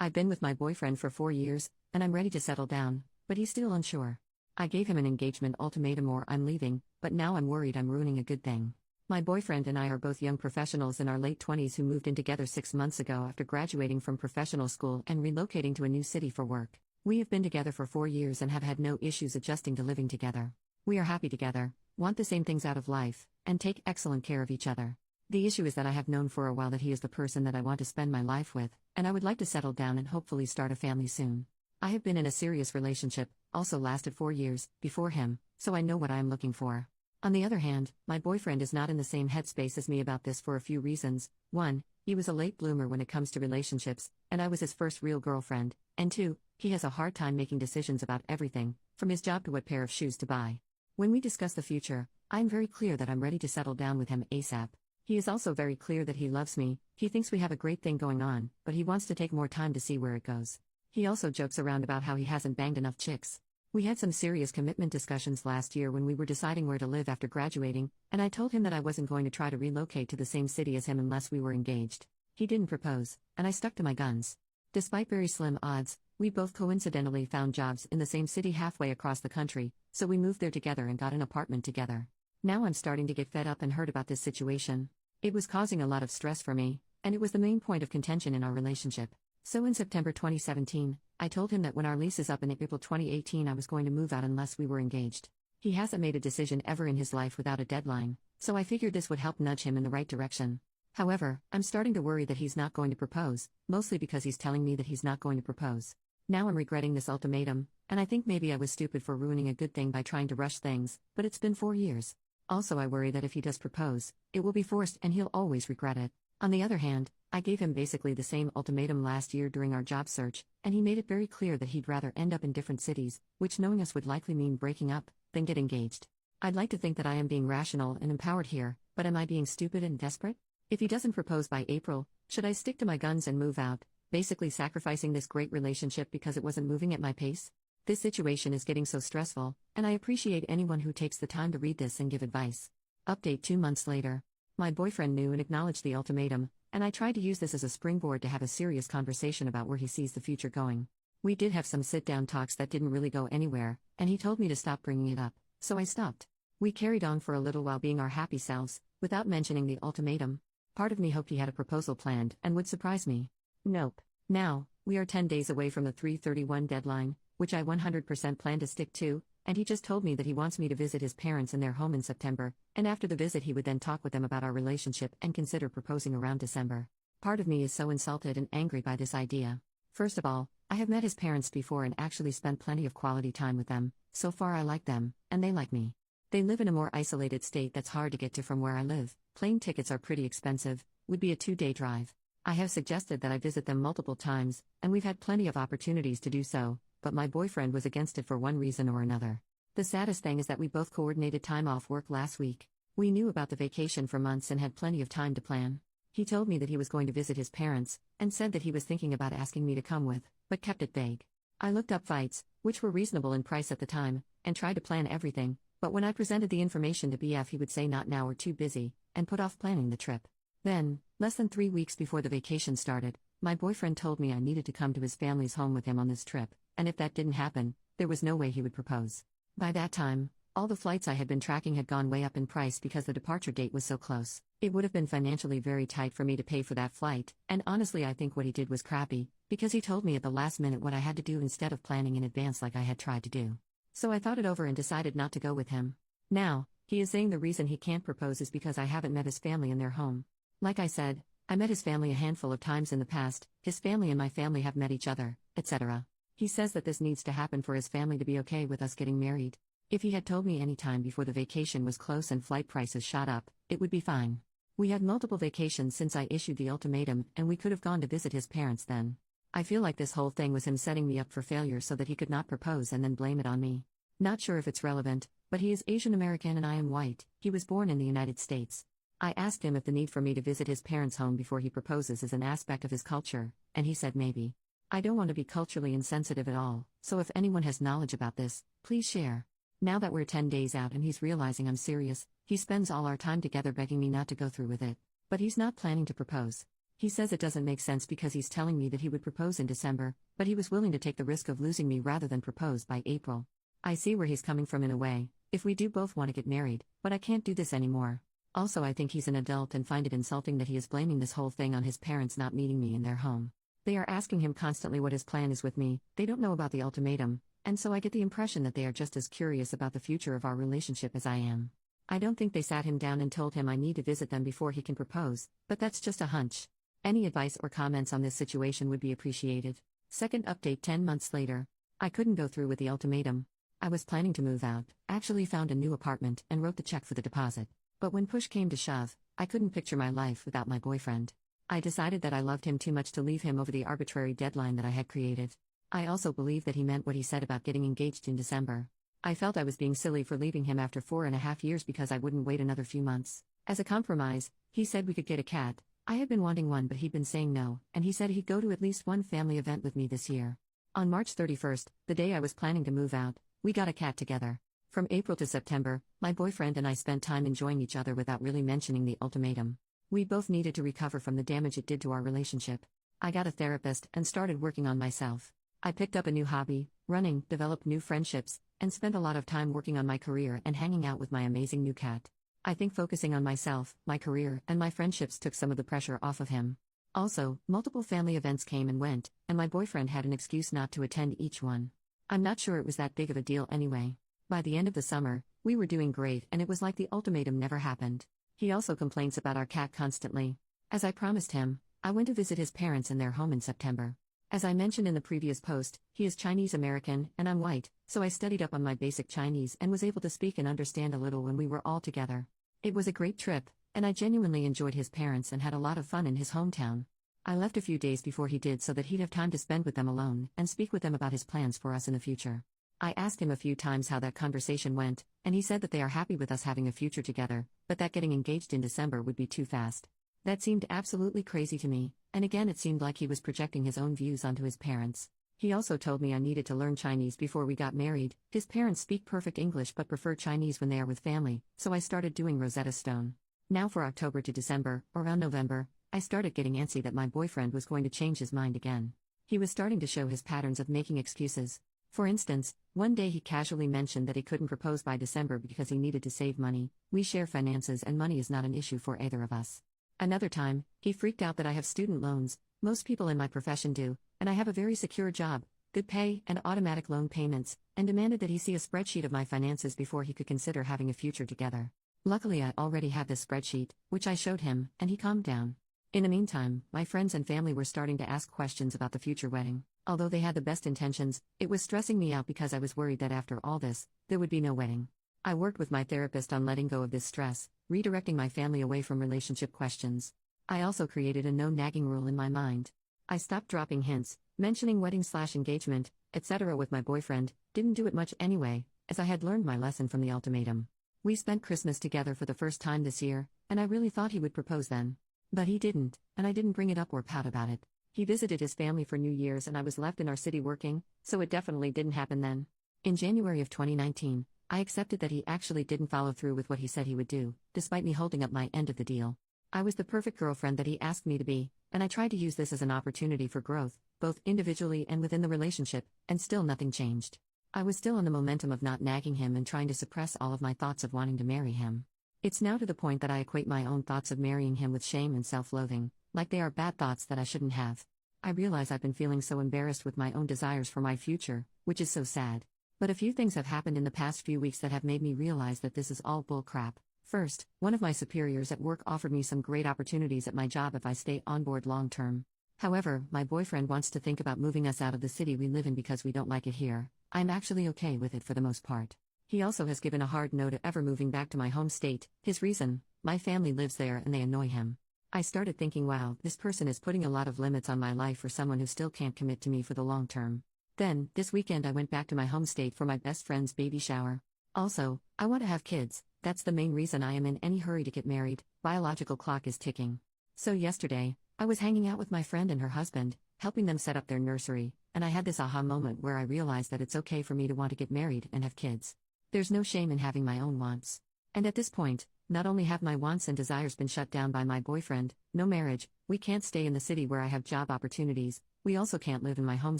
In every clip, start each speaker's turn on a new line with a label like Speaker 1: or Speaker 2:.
Speaker 1: I've been with my boyfriend for 4 years, and I'm ready to settle down, but he's still unsure. I gave him an engagement ultimatum or I'm leaving, but now I'm worried I'm ruining a good thing. My boyfriend and I are both young professionals in our late 20s who moved in together 6 months ago after graduating from professional school and relocating to a new city for work. We have been together for 4 years and have had no issues adjusting to living together. We are happy together, want the same things out of life, and take excellent care of each other. The issue is that I have known for a while that he is the person that I want to spend my life with, and I would like to settle down and hopefully start a family soon. I have been in a serious relationship, also lasted 4 years, before him, so I know what I am looking for. On the other hand, my boyfriend is not in the same headspace as me about this for a few reasons. 1. He was a late bloomer when it comes to relationships, and I was his first real girlfriend, and 2. He has a hard time making decisions about everything, from his job to what pair of shoes to buy. When we discuss the future, I am very clear that I'm ready to settle down with him ASAP. He is also very clear that he loves me, he thinks we have a great thing going on, but he wants to take more time to see where it goes. He also jokes around about how he hasn't banged enough chicks. We had some serious commitment discussions last year when we were deciding where to live after graduating, and I told him that I wasn't going to try to relocate to the same city as him unless we were engaged. He didn't propose, and I stuck to my guns. Despite very slim odds, we both coincidentally found jobs in the same city halfway across the country, so we moved there together and got an apartment together. Now I'm starting to get fed up and hurt about this situation. It was causing a lot of stress for me, and it was the main point of contention in our relationship. So in September 2017, I told him that when our lease is up in April 2018 I was going to move out unless we were engaged. He hasn't made a decision ever in his life without a deadline, so I figured this would help nudge him in the right direction. However, I'm starting to worry that he's not going to propose, mostly because he's telling me that he's not going to propose. Now I'm regretting this ultimatum, and I think maybe I was stupid for ruining a good thing by trying to rush things, but it's been 4 years. Also, I worry that if he does propose, it will be forced and he'll always regret it. On the other hand, I gave him basically the same ultimatum last year during our job search, and he made it very clear that he'd rather end up in different cities, which knowing us would likely mean breaking up, than get engaged. I'd like to think that I am being rational and empowered here, but am I being stupid and desperate? If he doesn't propose by April, should I stick to my guns and move out, basically sacrificing this great relationship because it wasn't moving at my pace? This situation is getting so stressful, and I appreciate anyone who takes the time to read this and give advice. Update 2 months later. My boyfriend knew and acknowledged the ultimatum, and I tried to use this as a springboard to have a serious conversation about where he sees the future going. We did have some sit-down talks that didn't really go anywhere, and he told me to stop bringing it up, so I stopped. We carried on for a little while being our happy selves, without mentioning the ultimatum. Part of me hoped he had a proposal planned and would surprise me. Nope. Now, we are 10 days away from the 3/31 deadline, which I 100% plan to stick to, and he just told me that he wants me to visit his parents in their home in September, and after the visit he would then talk with them about our relationship and consider proposing around December. Part of me is so insulted and angry by this idea. First of all, I have met his parents before and actually spent plenty of quality time with them. So far I like them, and they like me. They live in a more isolated state that's hard to get to from where I live. Plane tickets are pretty expensive, would be a 2-day drive. I have suggested that I visit them multiple times, and we've had plenty of opportunities to do so, but my boyfriend was against it for one reason or another. The saddest thing is that we both coordinated time off work last week. We knew about the vacation for months and had plenty of time to plan. He told me that he was going to visit his parents, and said that he was thinking about asking me to come with, but kept it vague. I looked up flights, which were reasonable in price at the time, and tried to plan everything, but when I presented the information to BF he would say not now or too busy, and put off planning the trip. Then, less than 3 weeks before the vacation started, my boyfriend told me I needed to come to his family's home with him on this trip, and if that didn't happen, there was no way he would propose. By that time, all the flights I had been tracking had gone way up in price because the departure date was so close. It would have been financially very tight for me to pay for that flight, and honestly I think what he did was crappy, because he told me at the last minute what I had to do instead of planning in advance like I had tried to do. So I thought it over and decided not to go with him. Now, he is saying the reason he can't propose is because I haven't met his family in their home. Like I said, I met his family a handful of times in the past, his family and my family have met each other, etc. He says that this needs to happen for his family to be okay with us getting married. If he had told me any time before the vacation was close and flight prices shot up, it would be fine. We had multiple vacations since I issued the ultimatum, and we could have gone to visit his parents then. I feel like this whole thing was him setting me up for failure so that he could not propose and then blame it on me. Not sure if it's relevant, but he is Asian American and I am white. He was born in the United States. I asked him if the need for me to visit his parents' home before he proposes is an aspect of his culture, and he said maybe. I don't want to be culturally insensitive at all, so if anyone has knowledge about this, please share. Now that we're 10 days out and he's realizing I'm serious, he spends all our time together begging me not to go through with it, but he's not planning to propose. He says it doesn't make sense because he's telling me that he would propose in December, but he was willing to take the risk of losing me rather than propose by April. I see where he's coming from in a way, if we do both want to get married, but I can't do this anymore. Also, I think he's an adult and find it insulting that he is blaming this whole thing on his parents not meeting me in their home. They are asking him constantly what his plan is with me, they don't know about the ultimatum, and so I get the impression that they are just as curious about the future of our relationship as I am. I don't think they sat him down and told him I need to visit them before he can propose, but that's just a hunch. Any advice or comments on this situation would be appreciated. Second update 10 months later. I couldn't go through with the ultimatum. I was planning to move out, actually found a new apartment and wrote the check for the deposit. But when push came to shove, I couldn't picture my life without my boyfriend. I decided that I loved him too much to leave him over the arbitrary deadline that I had created. I also believe that he meant what he said about getting engaged in December. I felt I was being silly for leaving him after 4.5 years because I wouldn't wait another few months. As a compromise, he said we could get a cat. I had been wanting one but he'd been saying no, and he said he'd go to at least one family event with me this year. On March 31st, the day I was planning to move out, we got a cat together. From April to September, my boyfriend and I spent time enjoying each other without really mentioning the ultimatum. We both needed to recover from the damage it did to our relationship. I got a therapist and started working on myself. I picked up a new hobby, running, developed new friendships, and spent a lot of time working on my career and hanging out with my amazing new cat. I think focusing on myself, my career, and my friendships took some of the pressure off of him. Also, multiple family events came and went, and my boyfriend had an excuse not to attend each one. I'm not sure it was that big of a deal anyway. By the end of the summer, we were doing great and it was like the ultimatum never happened. He also complains about our cat constantly. As I promised him, I went to visit his parents in their home in September. As I mentioned in the previous post, he is Chinese American and I'm white, so I studied up on my basic Chinese and was able to speak and understand a little when we were all together. It was a great trip, and I genuinely enjoyed his parents and had a lot of fun in his hometown. I left a few days before he did so that he'd have time to spend with them alone and speak with them about his plans for us in the future. I asked him a few times how that conversation went, and he said that they are happy with us having a future together, but that getting engaged in December would be too fast. That seemed absolutely crazy to me, and again it seemed like he was projecting his own views onto his parents. He also told me I needed to learn Chinese before we got married. His parents speak perfect English but prefer Chinese when they are with family, so I started doing Rosetta Stone. Now for October to December, around November, I started getting antsy that my boyfriend was going to change his mind again. He was starting to show his patterns of making excuses. For instance, one day he casually mentioned that he couldn't propose by December because he needed to save money. We share finances and money is not an issue for either of us. Another time, he freaked out that I have student loans, most people in my profession do, and I have a very secure job, good pay, and automatic loan payments, and demanded that he see a spreadsheet of my finances before he could consider having a future together. Luckily, I already have this spreadsheet, which I showed him, and he calmed down. In the meantime, my friends and family were starting to ask questions about the future wedding. Although they had the best intentions, it was stressing me out because I was worried that after all this, there would be no wedding. I worked with my therapist on letting go of this stress, redirecting my family away from relationship questions. I also created a no-nagging rule in my mind. I stopped dropping hints, mentioning wedding/engagement, etc. with my boyfriend, didn't do it much anyway, as I had learned my lesson from the ultimatum. We spent Christmas together for the first time this year, and I really thought he would propose then. But he didn't, and I didn't bring it up or pout about it. He visited his family for New Year's and I was left in our city working, so it definitely didn't happen then. In January of 2019, I accepted that he actually didn't follow through with what he said he would do, despite me holding up my end of the deal. I was the perfect girlfriend that he asked me to be, and I tried to use this as an opportunity for growth, both individually and within the relationship, and still nothing changed. I was still on the momentum of not nagging him and trying to suppress all of my thoughts of wanting to marry him. It's now to the point that I equate my own thoughts of marrying him with shame and self-loathing, like they are bad thoughts that I shouldn't have. I realize I've been feeling so embarrassed with my own desires for my future, which is so sad. But a few things have happened in the past few weeks that have made me realize that this is all bull crap. First, one of my superiors at work offered me some great opportunities at my job if I stay on board long term. However, my boyfriend wants to think about moving us out of the city we live in because we don't like it here. I'm actually okay with it for the most part. He also has given a hard no to ever moving back to my home state. His reason: my family lives there and they annoy him. I started thinking, wow, this person is putting a lot of limits on my life for someone who still can't commit to me for the long term. Then, this weekend I went back to my home state for my best friend's baby shower. Also, I want to have kids. That's the main reason I am in any hurry to get married. Biological clock is ticking. So yesterday, I was hanging out with my friend and her husband, helping them set up their nursery, and I had this aha moment where I realized that it's okay for me to want to get married and have kids. There's no shame in having my own wants. And at this point, not only have my wants and desires been shut down by my boyfriend, no marriage, We can't stay in the city where I have job opportunities, we also can't live in my home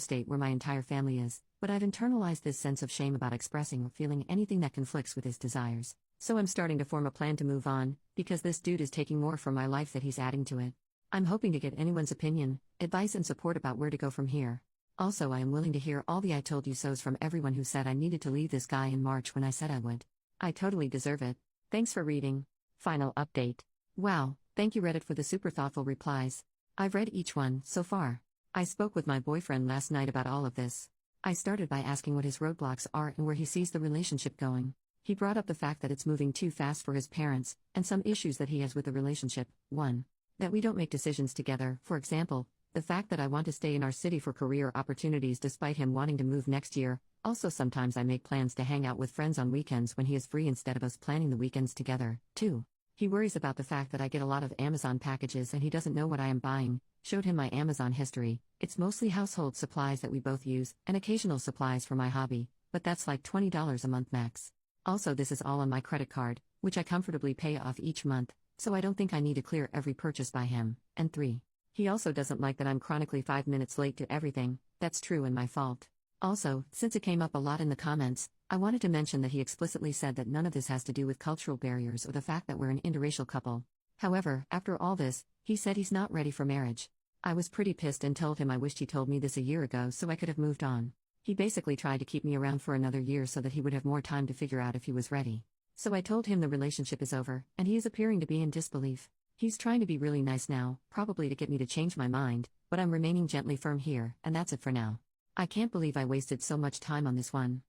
Speaker 1: state where my entire family is, but I've internalized this sense of shame about expressing or feeling anything that conflicts with his desires. So I'm starting to form a plan to move on, because this dude is taking more from my life that he's adding to it. I'm hoping to get anyone's opinion, advice and support about where to go from here. Also, I am willing to hear all the I told you so's from everyone who said I needed to leave this guy in March when I said I would. I totally deserve it. Thanks for reading. Final update. Wow, thank you Reddit for the super thoughtful replies. I've read each one so far. I spoke with my boyfriend last night about all of this. I started by asking what his roadblocks are and where he sees the relationship going. He brought up the fact that it's moving too fast for his parents, and some issues that he has with the relationship. 1. That we don't make decisions together, for example, the fact that I want to stay in our city for career opportunities despite him wanting to move next year. Also, sometimes I make plans to hang out with friends on weekends when he is free instead of us planning the weekends together. 2. He worries about the fact that I get a lot of Amazon packages and he doesn't know what I am buying. Showed him my Amazon history. It's mostly household supplies that we both use, and occasional supplies for my hobby, but that's like $20 a month max. Also, this is all on my credit card, which I comfortably pay off each month, so I don't think I need to clear every purchase by him. And 3. He also doesn't like that I'm chronically 5 minutes late to everything. That's true and my fault. Also, since it came up a lot in the comments, I wanted to mention that he explicitly said that none of this has to do with cultural barriers or the fact that we're an interracial couple. However, after all this, he said he's not ready for marriage. I was pretty pissed and told him I wished he told me this a year ago so I could have moved on. He basically tried to keep me around for another year so that he would have more time to figure out if he was ready. So I told him the relationship is over, and he is appearing to be in disbelief. He's trying to be really nice now, probably to get me to change my mind, but I'm remaining gently firm here, and that's it for now. I can't believe I wasted so much time on this one.